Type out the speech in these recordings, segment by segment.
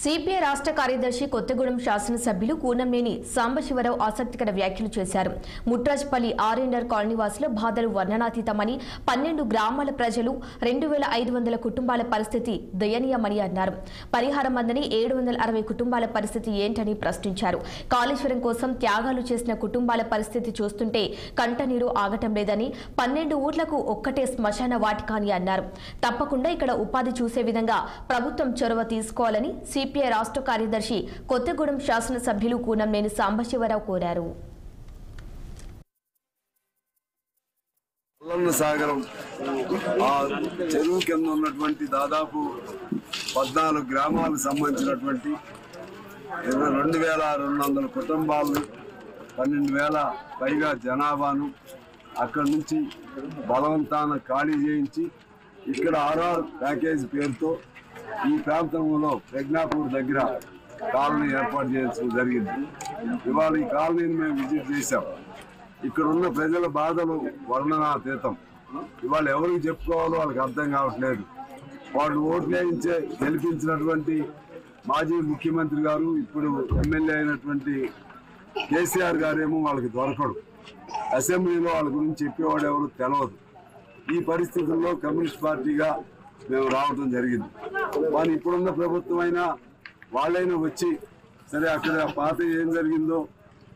CPI రాష్ట్ర కార్యదర్శి కొత్తగూడెం శాసనసభ్యులు కూనంనేని సాంబశివరావు ఆసక్తికర వ్యాఖ్యలు చేశారు. ముట్రాజ్పల్లి ఆర్ఎన్ఆర్ కాలనీవాసుల బాధలు వర్ణనాతీతమని, 12 గ్రామాల ప్రజలు 2500 కుటుంబాల పరిస్థితి దయనీయమని అన్నారు. పరిహారం అందని 760 కుటుంబాల పరిస్థితి ఏంటని ప్రశ్నించారు. కాళేశ్వరం కోసం త్యాగాలు చేసిన కుటుంబాల పరిస్థితి చూస్తుంటే కంటనీరు ఆగటం లేదని, 12 ఊర్లకు ఒక్కటే శ్మశాన వాటిక అని అన్నారు. తప్పకుండా ఇక్కడ ఉపాధి చూసే విధంగా ప్రభుత్వం చొరవ తీసుకోవాలని సిపిఐ రాష్ట్ర కార్యదర్శి కొత్తగూడెం శాసనసభ్యులు కూనంనేని సాంబశివరావు కోరారు. సాగరం ఆ చెరువు కింద ఉన్నటువంటి దాదాపు 14 గ్రామాలకు సంబంధించినటువంటి 2200 కుటుంబాలను, 12,000 పైగా జనాభాను అక్కడి నుంచి బలవంతాన ఖాళీ చేయించి ఇక్కడ ఆర్ఆర్ ప్యాకేజ్ పేరుతో ఈ ప్రాంతంలో ప్రజ్ఞాపూర్ దగ్గర కాలనీ ఏర్పాటు చేయాల్సి జరిగింది. ఇవాళ ఈ కాలనీని మేము విజిట్ చేశాం. ఇక్కడ ఉన్న ప్రజల బాధలు వర్ణనాతీతం. ఇవాళ ఎవరికి చెప్పుకోవాలో వాళ్ళకి అర్థం కావట్లేదు. వాళ్ళు ఓట్లేయించే గెలిపించినటువంటి మాజీ ముఖ్యమంత్రి గారు, ఇప్పుడు ఎమ్మెల్యే అయినటువంటి కేసీఆర్ గారేమో వాళ్ళకి దొరకడు. అసెంబ్లీలో వాళ్ళ గురించి చెప్పేవాడు ఎవరు తెలియదు. ఈ పరిస్థితుల్లో కమ్యూనిస్ట్ పార్టీగా మేము రావడం జరిగింది. వాళ్ళు ఇప్పుడున్న ప్రభుత్వం అయినా వాళ్ళైనా వచ్చి సరే అక్కడ పాత ఏం జరిగిందో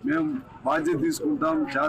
మేము బాధ్యత తీసుకుంటాం.